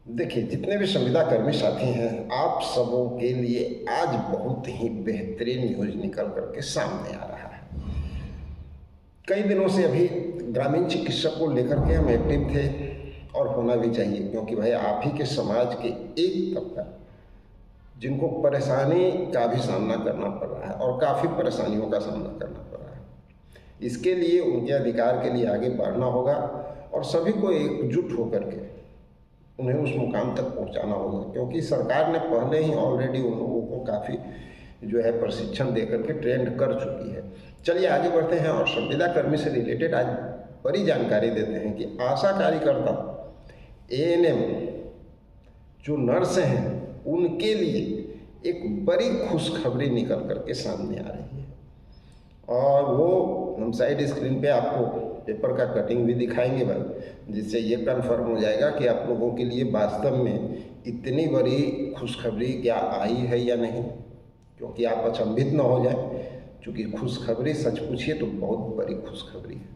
देखिए, जितने भी संविदा कर्मी साथी हैं, आप सबों के लिए आज बहुत ही बेहतरीन न्यूज़ निकल कर के सामने आ रहा है। कई दिनों से अभी ग्रामीण चिकित्सक को लेकर के हम एक्टिव थे और होना भी चाहिए, क्योंकि भाई आप ही के समाज के एक तबका जिनको परेशानी का भी सामना करना पड़ रहा है और काफ़ी परेशानियों का सामना करना पड़ रहा है। इसके लिए उनके अधिकार के लिए आगे बढ़ना होगा और सभी को एकजुट होकर के उन्हें उस मुकाम तक पहुंचाना होगा, क्योंकि सरकार ने पहले ही ऑलरेडी उन लोगों को काफ़ी जो है प्रशिक्षण दे करके ट्रेंड कर चुकी है। चलिए आगे बढ़ते हैं और संविदा कर्मी से रिलेटेड आज बड़ी जानकारी देते हैं कि आशा कार्यकर्ता, एएनएम जो नर्स हैं, उनके लिए एक बड़ी खुशखबरी निकल करके सामने आ रही है और वो हम साइड स्क्रीन पे आपको पेपर का कटिंग भी दिखाएंगे भाई, जिससे ये कन्फर्म हो जाएगा कि आप लोगों के लिए वास्तव में इतनी बड़ी खुशखबरी क्या आई है या नहीं, क्योंकि आप अचंभित न हो जाए, क्योंकि खुशखबरी सच पूछिए तो बहुत बड़ी खुशखबरी है।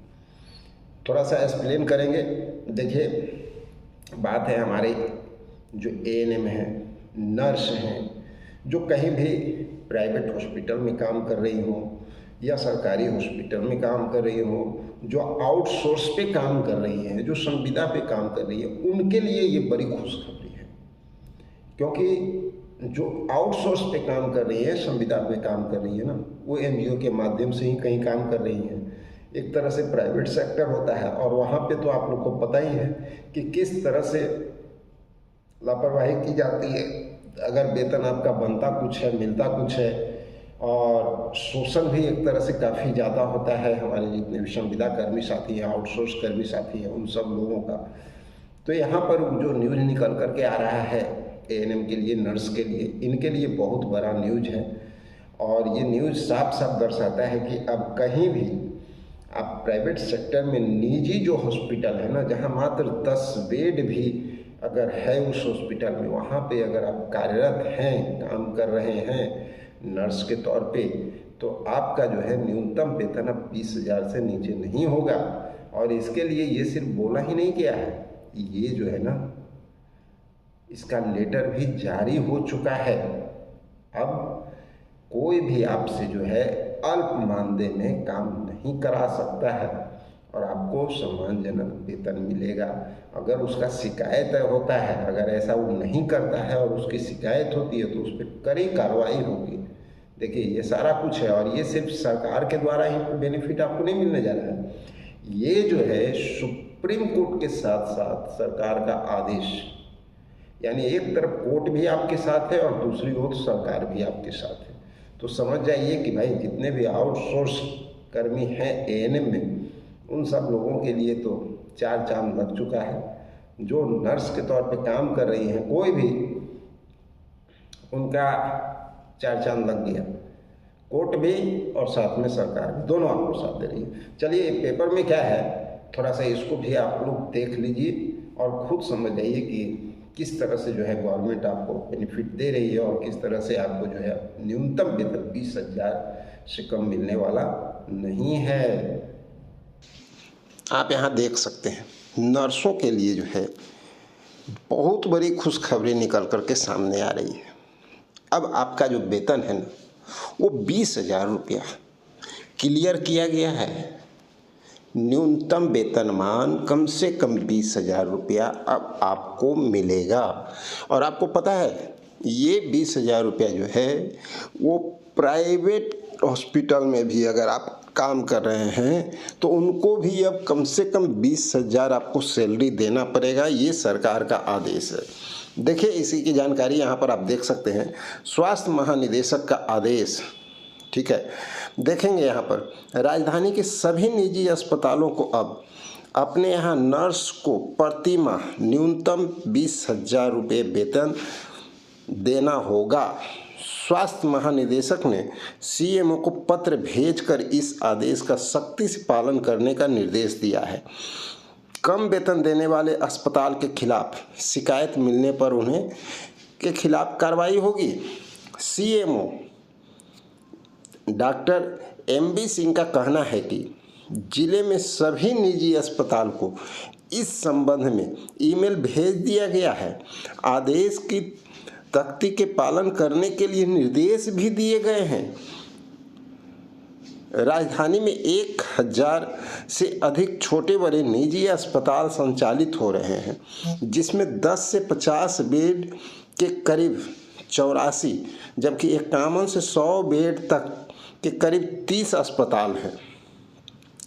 थोड़ा सा एक्सप्लेन करेंगे। देखिए, बात है हमारे जो एएनएम हैं, नर्स हैं, जो कहीं भी प्राइवेट हॉस्पिटल में काम कर रही हों या सरकारी हॉस्पिटल में काम कर रही हो, जो आउटसोर्स पे काम कर रही हैं, जो संविदा पे काम कर रही है, उनके लिए ये बड़ी खुशखबरी है। क्योंकि जो आउटसोर्स पे काम कर रही है, संविदा पे काम कर रही है ना, वो एनजीओ के माध्यम से ही कहीं काम कर रही हैं। एक तरह से प्राइवेट सेक्टर होता है और वहाँ पे तो आप लोग को पता ही है कि किस तरह से लापरवाही की जाती है। अगर वेतन आपका बनता कुछ है, मिलता कुछ है, और शोषण भी एक तरह से काफ़ी ज़्यादा होता है हमारे जितने भी संविदा कर्मी साथी हैं, आउटसोर्स कर्मी साथी हैं, उन सब लोगों का। तो यहाँ पर जो न्यूज़ निकल कर के आ रहा है एएनएम के लिए, नर्स के लिए, इनके लिए बहुत बड़ा न्यूज़ है और ये न्यूज़ साफ साफ दर्शाता है कि अब कहीं भी आप प्राइवेट सेक्टर में निजी जो हॉस्पिटल है ना, जहाँ मात्र 10 बेड भी अगर है उस हॉस्पिटल में, वहाँ पे अगर आप कार्यरत हैं, काम कर रहे हैं नर्स के तौर पे, तो आपका जो है न्यूनतम वेतन अब 20,000 से नीचे नहीं होगा। और इसके लिए ये सिर्फ बोला ही नहीं गया है, ये जो है ना, इसका लेटर भी जारी हो चुका है। अब कोई भी आपसे जो है अल्प मानदेय में काम नहीं करा सकता है और आपको सम्मानजनक वेतन मिलेगा। अगर उसका शिकायत होता है, अगर ऐसा वो नहीं करता है और उसकी शिकायत होती है, तो उस पर कड़ी कार्रवाई होगी। देखिए, ये सारा कुछ है और ये सिर्फ सरकार के द्वारा ही बेनिफिट आपको नहीं मिलने जा रहा है। ये जो है सुप्रीम कोर्ट के साथ साथ सरकार का आदेश, यानी एक तरफ कोर्ट भी आपके साथ है और दूसरी ओर सरकार भी आपके साथ है। तो समझ जाइए कि भाई जितने भी आउटसोर्स कर्मी हैं एएनएम में, उन सब लोगों के लिए तो चार चांद लग चुका है। जो नर्स के तौर पे काम कर रही हैं, कोई भी, उनका चार चांद लग गया। कोर्ट भी और साथ में सरकार भी, दोनों आपको साथ दे रही है। चलिए, पेपर में क्या है, थोड़ा सा इसको भी आप लोग देख लीजिए और खुद समझ जाइए कि किस तरह से जो है गवर्नमेंट आपको बेनिफिट दे रही है और किस तरह से आपको जो है न्यूनतम वेतन 20,000 से कम मिलने वाला नहीं है। आप यहाँ देख सकते हैं, नर्सों के लिए जो है बहुत बड़ी खुशखबरी निकल कर के सामने आ रही है। अब आपका जो वेतन है ना, वो 20,000 रुपया क्लियर किया गया है। न्यूनतम वेतनमान कम से कम 20,000 रुपया अब आपको मिलेगा। और आपको पता है, ये 20,000 रुपया जो है वो प्राइवेट हॉस्पिटल में भी अगर आप काम कर रहे हैं तो उनको भी अब कम से कम 20,000 आपको सैलरी देना पड़ेगा। ये सरकार का आदेश है। देखिए, इसी की जानकारी यहाँ पर आप देख सकते हैं, स्वास्थ्य महानिदेशक का आदेश। ठीक है, देखेंगे यहाँ पर राजधानी के सभी निजी अस्पतालों को अब अपने यहाँ नर्स को प्रति माह न्यूनतम 20,000 रुपये वेतन देना होगा। स्वास्थ्य महानिदेशक ने सीएमओ को पत्र भेजकर इस आदेश का सख्ती से पालन करने का निर्देश दिया है। कम वेतन देने वाले अस्पताल के खिलाफ शिकायत मिलने पर उन्हें के खिलाफ कार्रवाई होगी। सीएमओ डॉक्टर एमबी सिंह का कहना है कि जिले में सभी निजी अस्पताल को इस संबंध में ईमेल भेज दिया गया है। आदेश की तख्ती के पालन करने के लिए निर्देश भी दिए गए हैं। राजधानी में 1000 से अधिक छोटे बड़े निजी अस्पताल संचालित हो रहे हैं, जिसमें 10 से 50 बेड के करीब 84, जबकि 51 से 100 बेड तक के करीब 30 अस्पताल हैं।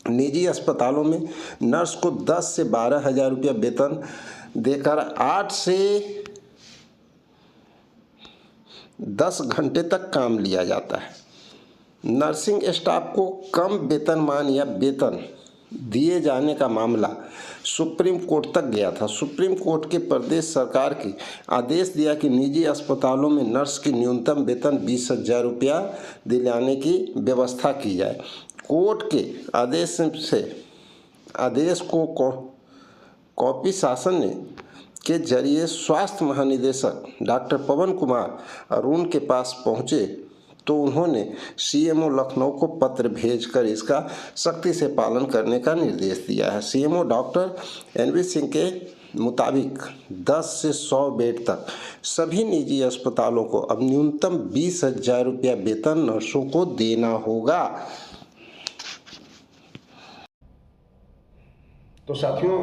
निजी अस्पतालों में नर्स को 10 से 12 हज़ार रुपया वेतन देकर 8 से 10 घंटे तक काम लिया जाता है। नर्सिंग स्टाफ को कम वेतनमान या वेतन दिए जाने का मामला सुप्रीम कोर्ट तक गया था। सुप्रीम कोर्ट के प्रदेश सरकार की आदेश दिया कि निजी अस्पतालों में नर्स की न्यूनतम वेतन 20,000 रुपया दिलाने की व्यवस्था की जाए। कोर्ट के आदेश को कॉपी शासन ने के जरिए स्वास्थ्य महानिदेशक डॉक्टर पवन कुमार अरुण के पास पहुंचे तो उन्होंने सीएमओ लखनऊ को पत्र भेजकर इसका सख्ती से पालन करने का निर्देश दिया है। सीएमओ डॉक्टर एनवी सिंह के मुताबिक 10 से 100 बेड तक सभी निजी अस्पतालों को अब न्यूनतम 20,000 रुपया वेतन नर्सों को देना होगा। तो साथियों,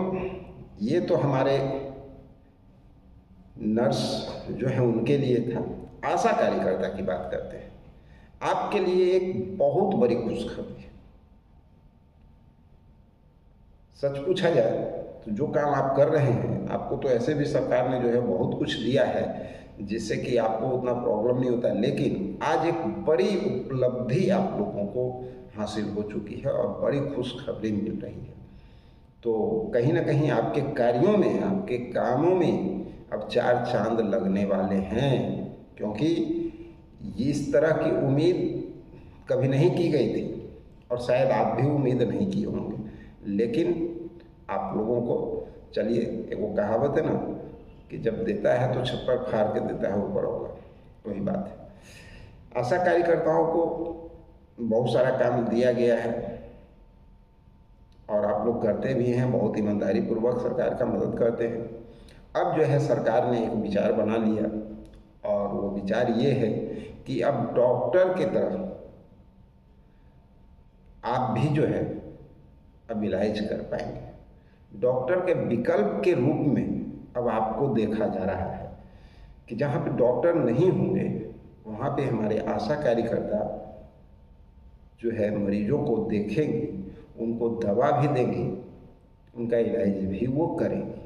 ये तो हमारे नर्स जो है उनके लिए था। आशा कार्यकर्ता की बात करते हैं। आपके लिए एक बहुत बड़ी खुशखबरी है। सच पूछा जाए तो जो काम आप कर रहे हैं, आपको तो ऐसे भी सरकार ने जो है बहुत कुछ दिया है जिससे कि आपको उतना प्रॉब्लम नहीं होता, लेकिन आज एक बड़ी उपलब्धि आप लोगों को हासिल हो चुकी है और बड़ी खुशखबरी मिल रही है। तो कहीं ना कहीं आपके कार्यों में, आपके कामों में अब 4 चांद लगने वाले हैं, क्योंकि इस तरह की उम्मीद कभी नहीं की गई थी और शायद आप भी उम्मीद नहीं किए होंगे। लेकिन आप लोगों को, चलिए, एक वो कहावत है ना कि जब देता है तो छप्पर फाड़ के देता है ऊपर होगा, वही बात है। आशा कार्यकर्ताओं को बहुत सारा काम दिया गया है और आप लोग करते भी हैं, बहुत ईमानदारी पूर्वक सरकार का मदद करते हैं। अब जो है सरकार ने एक विचार बना लिया और वो विचार ये है कि अब डॉक्टर की तरह आप भी जो है अब इलाज कर पाएंगे। डॉक्टर के विकल्प के रूप में अब आपको देखा जा रहा है कि जहाँ पे डॉक्टर नहीं होंगे वहाँ पे हमारे आशा कार्यकर्ता जो है मरीजों को देखेंगे, उनको दवा भी देंगे, उनका इलाज भी वो करेंगे।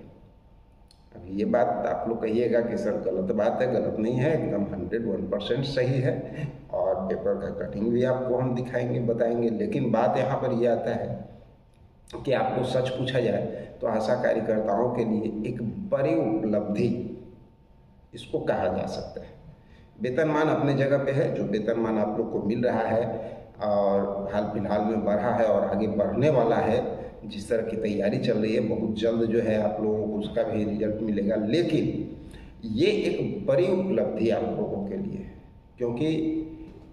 अब ये बात आप लोग कहिएगा कि सर गलत बात है। गलत नहीं है, एकदम 101% सही है और पेपर का कटिंग भी आपको हम दिखाएंगे, बताएंगे। लेकिन बात यहाँ पर ये आता है कि आपको सच पूछा जाए तो आशा कार्यकर्ताओं के लिए एक बड़ी उपलब्धि इसको कहा जा सकता है। वेतनमान अपने जगह पे है, जो वेतनमान आप लोग को मिल रहा है और हाल फिलहाल में बढ़ा है और आगे बढ़ने वाला है। जिस तरह की तैयारी चल रही है, बहुत जल्द जो है आप लोगों को उसका भी रिजल्ट मिलेगा। लेकिन ये एक बड़ी उपलब्धि आप लोगों के लिए, क्योंकि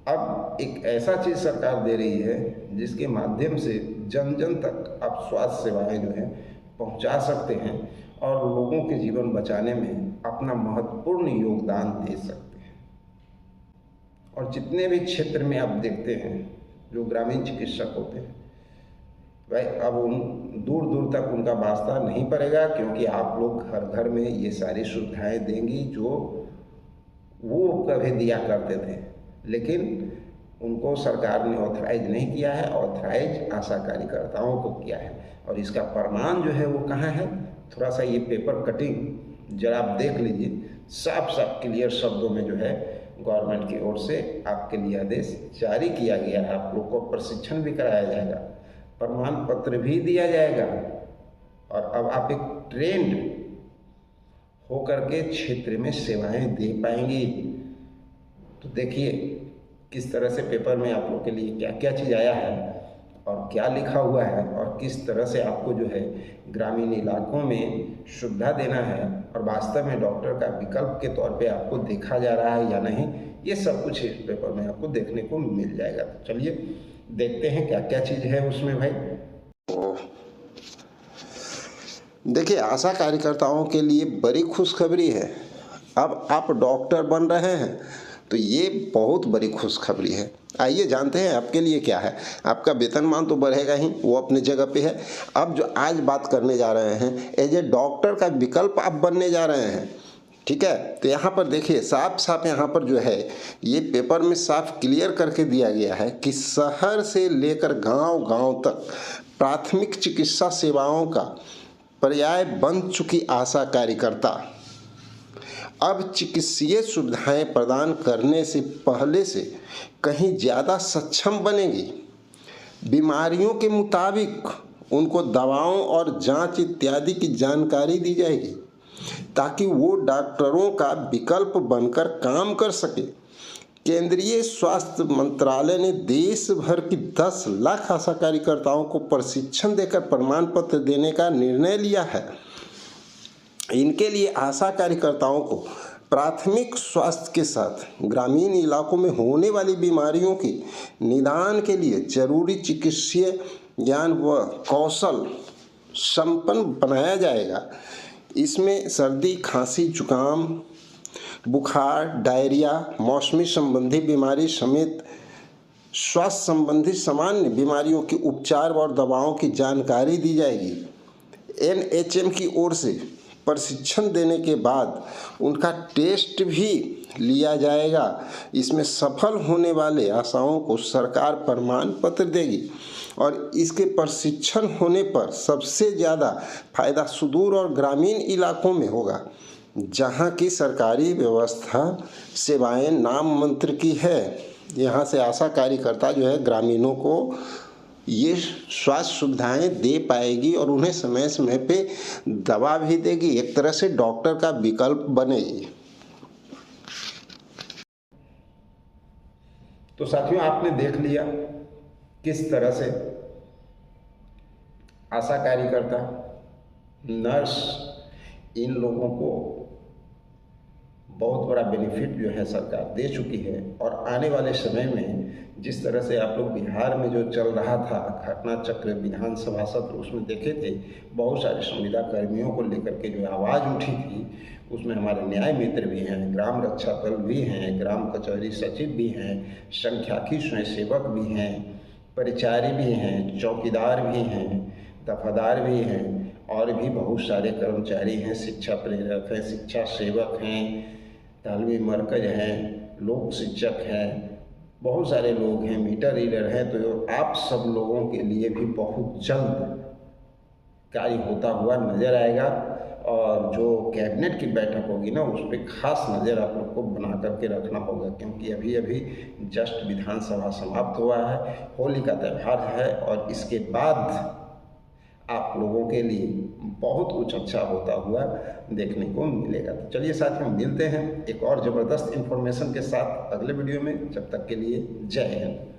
अब एक ऐसा चीज़ सरकार दे रही है जिसके माध्यम से जन जन तक आप स्वास्थ्य सेवाएं जो है पहुंचा सकते हैं और लोगों के जीवन बचाने में अपना महत्वपूर्ण योगदान दे सकते हैं। और जितने भी क्षेत्र में आप देखते हैं जो ग्रामीण चिकित्सक होते हैं, भाई अब दूर दूर तक उनका वास्ता नहीं पड़ेगा, क्योंकि आप लोग घर घर में ये सारी सुविधाएं देंगी जो वो कभी दिया करते थे। लेकिन उनको सरकार ने ऑथराइज नहीं किया है, ऑथराइज आशा कार्यकर्ताओं को किया है। और इसका प्रमाण जो है वो कहाँ है? थोड़ा सा ये पेपर कटिंग जरा आप देख लीजिए, साफ साफ क्लियर शब्दों में जो है गवर्नमेंट की ओर से आपके लिए आदेश जारी किया गया है। आप लोग को प्रशिक्षण भी कराया जाएगा, प्रमाण पत्र भी दिया जाएगा और अब आप एक ट्रेंड होकर के क्षेत्र में सेवाएं दे पाएंगे। तो देखिए किस तरह से पेपर में आप लोग के लिए क्या क्या चीज़ आया है और क्या लिखा हुआ है और किस तरह से आपको जो है ग्रामीण इलाकों में सुविधा देना है और वास्तव में डॉक्टर का विकल्प के तौर पे आपको देखा जा रहा है या नहीं, ये सब कुछ इस पेपर में आपको देखने को मिल जाएगा। तो चलिए देखते हैं क्या क्या चीज़ है उसमें भाई। देखिए, आशा कार्यकर्ताओं के लिए बड़ी खुशखबरी है। अब आप डॉक्टर बन रहे हैं तो ये बहुत बड़ी खुशखबरी है। आइए जानते हैं आपके लिए क्या है। आपका वेतनमान तो बढ़ेगा ही, वो अपनी जगह पे है। अब जो आज बात करने जा रहे हैं, एज ए डॉक्टर का विकल्प आप बनने जा रहे हैं। ठीक है, तो यहाँ पर देखिए साफ साफ यहाँ पर जो है ये पेपर में साफ क्लियर करके दिया गया है कि शहर से लेकर गांव गांव तक प्राथमिक चिकित्सा सेवाओं का पर्याय बन चुकी आशा कार्यकर्ता अब चिकित्सीय सुविधाएं प्रदान करने से पहले से कहीं ज़्यादा सक्षम बनेगी। बीमारियों के मुताबिक उनको दवाओं और जांच इत्यादि की जानकारी दी जाएगी ताकि वो डॉक्टरों का विकल्प बनकर काम कर सके। केंद्रीय स्वास्थ्य मंत्रालय ने देश भर की 10 लाख आशा कार्यकर्ताओं को प्रशिक्षण देकर प्रमाण पत्र देने का निर्णय लिया है। इनके लिए आशा कार्यकर्ताओं को प्राथमिक स्वास्थ्य के साथ ग्रामीण इलाकों में होने वाली बीमारियों के निदान के लिए जरूरी चिकित्सीय ज्ञान व कौशल संपन्न बनाया जाएगा। इसमें सर्दी, खांसी, जुकाम, बुखार, डायरिया, मौसमी संबंधी बीमारी समेत स्वास्थ्य संबंधी सामान्य बीमारियों के उपचार और दवाओं की जानकारी दी जाएगी। एनएचएम की ओर से प्रशिक्षण देने के बाद उनका टेस्ट भी लिया जाएगा। इसमें सफल होने वाले आशाओं को सरकार प्रमाण पत्र देगी और इसके प्रशिक्षण होने पर सबसे ज़्यादा फायदा सुदूर और ग्रामीण इलाकों में होगा, जहां की सरकारी व्यवस्था सेवाएं नाम मंत्र की है। यहाँ से आशा कार्यकर्ता जो है ग्रामीणों को ये स्वास्थ्य सुविधाएं दे पाएगी और उन्हें समय समय पे दवा भी देगी। एक तरह से डॉक्टर का विकल्प बनेगी। तो साथियों, आपने देख लिया किस तरह से आशा कार्यकर्ता, नर्स, इन लोगों को बहुत बड़ा बेनिफिट जो है सरकार दे चुकी है। और आने वाले समय में जिस तरह से आप लोग बिहार में जो चल रहा था घटना चक्र, विधानसभा सत्र, उसमें देखे थे बहुत सारे संविदा कर्मियों को लेकर के जो आवाज़ उठी थी, उसमें हमारे न्याय मित्र भी हैं, ग्राम रक्षा दल भी हैं, ग्राम कचहरी सचिव भी हैं, संख्याकी स्वयंसेवक भी हैं, परिचारी भी हैं, चौकीदार भी हैं, दफादार भी हैं और भी बहुत सारे कर्मचारी हैं, शिक्षा प्रेरक हैं, शिक्षा सेवक हैं, तालवी मरकज हैं, लोक शिक्षक हैं, बहुत सारे लोग हैं, मीटर रीडर हैं। तो आप सब लोगों के लिए भी बहुत जल्द कार्य होता हुआ नज़र आएगा और जो कैबिनेट की बैठक होगी ना, उस पर खास नज़र आप लोग को बना करके रखना होगा, क्योंकि अभी अभी जस्ट विधानसभा समाप्त हुआ है, होली का त्यौहार है और इसके बाद आप लोगों के लिए बहुत कुछ अच्छा होता हुआ देखने को मिलेगा। तो चलिए साथियों, मिलते हैं एक और ज़बरदस्त इन्फॉर्मेशन के साथ अगले वीडियो में। जब तक के लिए जय हिंद।